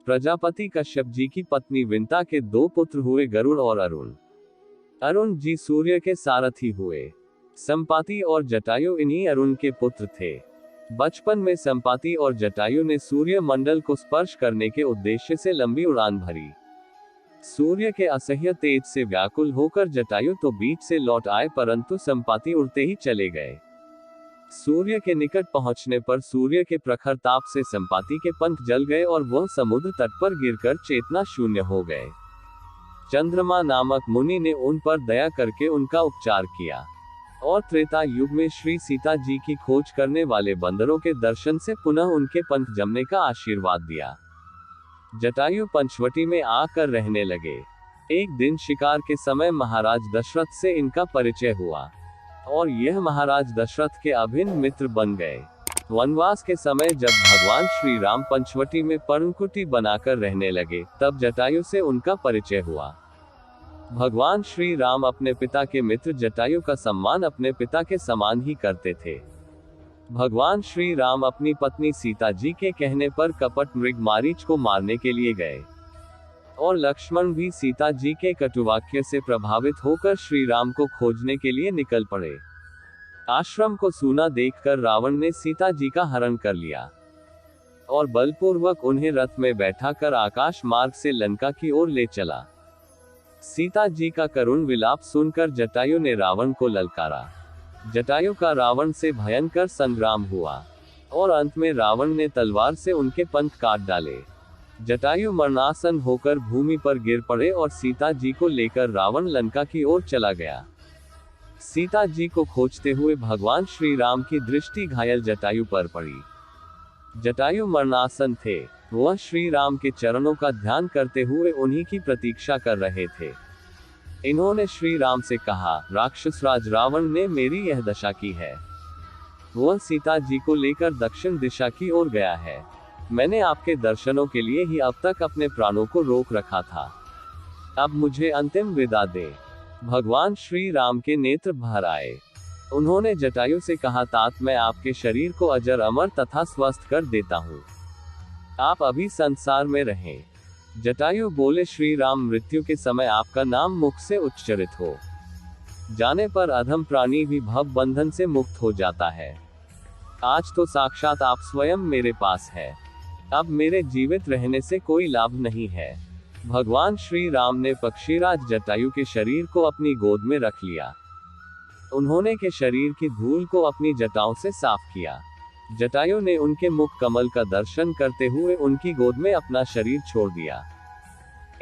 प्रजापति कश्यप जी की पत्नी विंता के 2 पुत्र हुए, गरुड़ और अरुण। अरुण जी सूर्य के सारथी हुए। संपाति और जटायु इन्हीं अरुण के पुत्र थे। बचपन में संपाति और जटायु ने सूर्य मंडल को स्पर्श करने के उद्देश्य से लंबी उड़ान भरी। सूर्य के असह्य तेज से व्याकुल होकर जटायु तो बीच से लौट आए, परंतु संपाति उड़ते ही चले गए। सूर्य के निकट पहुंचने पर सूर्य के प्रखर ताप से संपाति के पंख जल गए और वह समुद्र तट पर गिरकर चेतना शून्य हो गए। चंद्रमा नामक मुनि ने उन पर दया करके उनका उपचार किया और त्रेता युग में श्री सीता जी की खोज करने वाले बंदरों के दर्शन से पुनः उनके पंख जमने का आशीर्वाद दिया। जटायु पंचवटी में आकर रहने लगे। एक दिन शिकार के समय महाराज दशरथ से इनका परिचय हुआ और यह महाराज दशरथ के अभिन्न मित्र बन गए। वनवास के समय जब भगवान श्री राम पंचवटी में पर्णकुटी बनाकर रहने लगे, तब जटायु से उनका परिचय हुआ। भगवान श्री राम अपने पिता के मित्र जटायु का सम्मान अपने पिता के समान ही करते थे। भगवान श्री राम अपनी पत्नी सीता जी के कहने पर कपट मृग मारीच को मारने के लिए गए और लक्ष्मण भी सीता जी के कटुवाक्य से प्रभावित होकर श्री राम को खोजने के लिए निकल पड़े। आश्रम को सूना देखकर रावण ने सीता जी का हरण कर लिया और बलपूर्वक उन्हें रथ में बैठाकर आकाश मार्ग से लंका की ओर ले चला। सीता जी का करुण विलाप सुनकर जटायु ने रावण को ललकारा। जटायु का रावण से भयंकर संग्राम हुआ और अंत में रावण ने तलवार से उनके पंख काट डाले। जटायु मरणासन होकर भूमि पर गिर पड़े और सीता जी को लेकर रावण लंका की ओर चला गया। सीता जी को खोजते हुए भगवान श्री राम की दृष्टि घायल जटायु पर पड़ी। जटायु मरणासन थे। वह श्री राम के चरणों का ध्यान करते हुए उन्हीं की प्रतीक्षा कर रहे थे। इन्होंने श्री राम से कहा, राक्षसराज रावण ने मेरी यह दशा की है। वह सीता जी को लेकर दक्षिण दिशा की ओर गया है। मैंने आपके दर्शनों के लिए ही अब तक अपने प्राणों को रोक रखा था। अब मुझे अंतिम विदा दे। भगवान श्री राम के नेत्र भर आए। उन्होंने जटायु से कहा, तात मैं आपके शरीर को अजर अमर तथा स्वस्थ कर देता हूँ। आप अभी संसार में रहें। जटायु बोले, श्री राम मृत्यु के समय आपका नाम मुख से उच्चरित हो जाने पर अधम प्राणी भी भव बंधन से मुक्त हो जाता है। आज तो साक्षात आप स्वयं मेरे पास है। अब मेरे जीवित रहने से कोई लाभ नहीं है। भगवान श्री राम ने पक्षीराज जटायु के शरीर को अपनी गोद में रख लिया। उन्होंने के शरीर की धूल को अपनी जटाओं से साफ किया। जटायु ने उनके मुख कमल का दर्शन करते हुए उनकी गोद में अपना शरीर छोड़ दिया।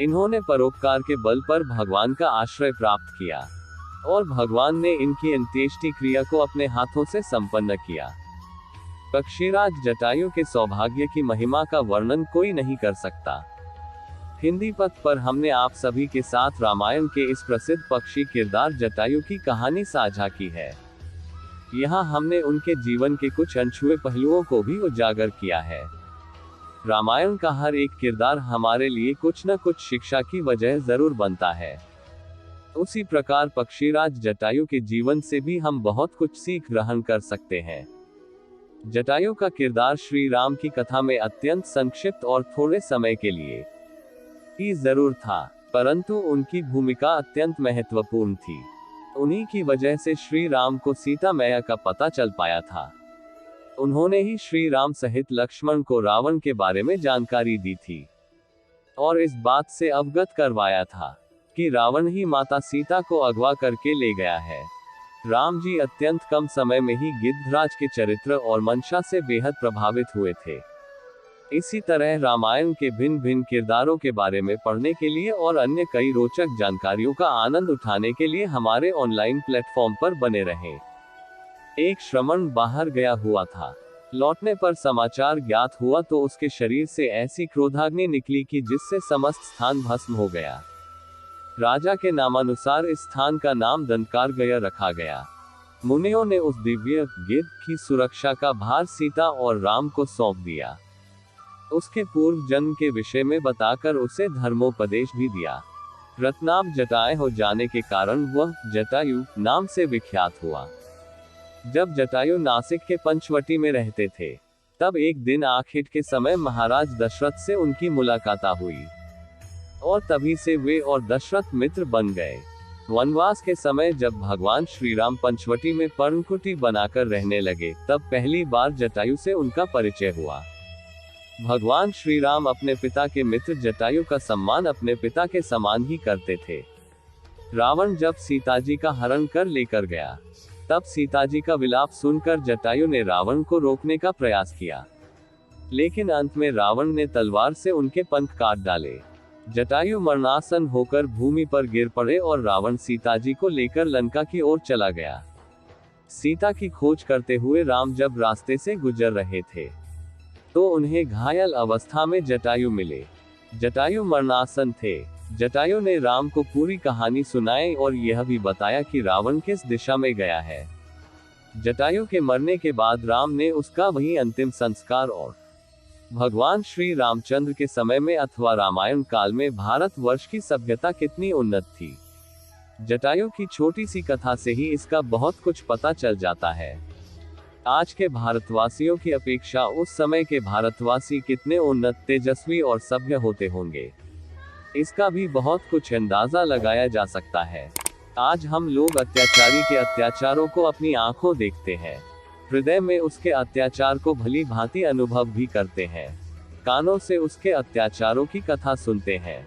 इन्होंने परोपकार के बल पर भगवान का आश्रय प्राप्त किया और भगवान ने इनकी अंत्येष्टि क्रिया को अपने हाथों से संपन्न किया। पक्षीराज जटायु के सौभाग्य की महिमा का वर्णन कोई नहीं कर सकता। हिंदी पथ पर हमने आप सभी के साथ रामायण के इस प्रसिद्ध पक्षी किरदार जटायु की कहानी साझा की है। यहाँ हमने उनके जीवन के कुछ अनछुए पहलुओं को भी उजागर किया है। रामायण का हर एक किरदार हमारे लिए कुछ न कुछ शिक्षा की वजह जरूर बनता है। उसी प्रकार पक्षीराज जटायु के जीवन से भी हम बहुत कुछ सीख ग्रहण कर सकते हैं। जटायु का किरदार श्री राम की कथा में अत्यंत संक्षिप्त और थोड़े समय के लिए ही जरूर था, परंतु उनकी भूमिका अत्यंत महत्वपूर्ण थी। उन्हीं की वजह से श्री राम को सीता मैया का पता चल पाया था। उन्होंने ही श्री राम सहित लक्ष्मण को रावण के बारे में जानकारी दी थी और इस बात से अवगत करवाया था कि रावण ही माता सीता को अगवा करके ले गया है। राम जी अत्यंत कम समय में ही गिद्धराज के चरित्र और मंशा से बेहद प्रभावित हुए थे। इसी तरह रामायण के भिन्न भिन्न किरदारों के बारे में पढ़ने के लिए और अन्य कई रोचक जानकारियों का आनंद उठाने के लिए हमारे ऑनलाइन प्लेटफॉर्म पर बने रहें। एक श्रमण बाहर गया हुआ था। लौटने पर समाचार ज्ञात हुआ तो उसके शरीर से ऐसी क्रोधाग्नि निकली कि जिससे समस्त स्थान भस्म हो गया। राजा के नामानुसार इस स्थान का नाम दंडकारगया रखा गया। मुनियों ने उस दिव्य गिद्ध की सुरक्षा का भार सीता और राम को सौंप दिया। उसके पूर्व जन्म के विषय में बताकर उसे धर्मोपदेश भी दिया। रत्नाभ जटाएं हो जाने के कारण वह जटायु नाम से विख्यात हुआ। जब जटायु नासिक के पंचवटी में रहते थे, तब एक दिन आखेट के समय महाराज दशरथ से उनकी मुलाकात हुई और तभी से वे और दशरथ मित्र बन गए। वनवास के समय जब भगवान श्री राम पंचवटी में पर्णकुटी बनाकर रहने लगे, तब पहली बार जटायु से उनका परिचय हुआ। भगवान श्री राम अपने पिता के मित्र जटायु का सम्मान अपने पिता के समान ही करते थे। रावण जब सीता जी का हरण कर लेकर गया, तब सीता जी का विलाप सुनकर जटायु ने रावण को रोकने का प्रयास किया, लेकिन अंत में रावण ने तलवार से उनके पंख काट डाले। जटायु मरणासन होकर भूमि पर गिर पड़े और रावण सीता जी को लेकर लंका की ओर चला गया। सीता की खोज करते हुए राम जब रास्ते से गुजर रहे थे, तो उन्हें घायल अवस्था में जटायु मिले। जटायु मरणासन थे। जटायु ने राम को पूरी कहानी सुनाई और यह भी बताया कि रावण किस दिशा में गया है। जटायु के मरने के बाद राम ने उसका वही अंतिम संस्कार और भगवान श्री रामचंद्र के समय में अथवा रामायण काल में भारतवर्ष की सभ्यता कितनी उन्नत थी। जटायु की छोटी सी कथा से ही इसका बहुत कुछ पता चल जाता है। आज के भारतवासियों की अपेक्षा उस समय के भारतवासी कितने उन्नत, तेजस्वी और सभ्य होते होंगे, इसका भी बहुत कुछ अंदाजा लगाया जा सकता है। आज हम लोग अत्याचारी के अत्याचारों को अपनी आंखों देखते हैं, हृदय में उसके अत्याचार को भली भांति अनुभव भी करते हैं, कानों से उसके अत्याचारों की कथा सुनते हैं।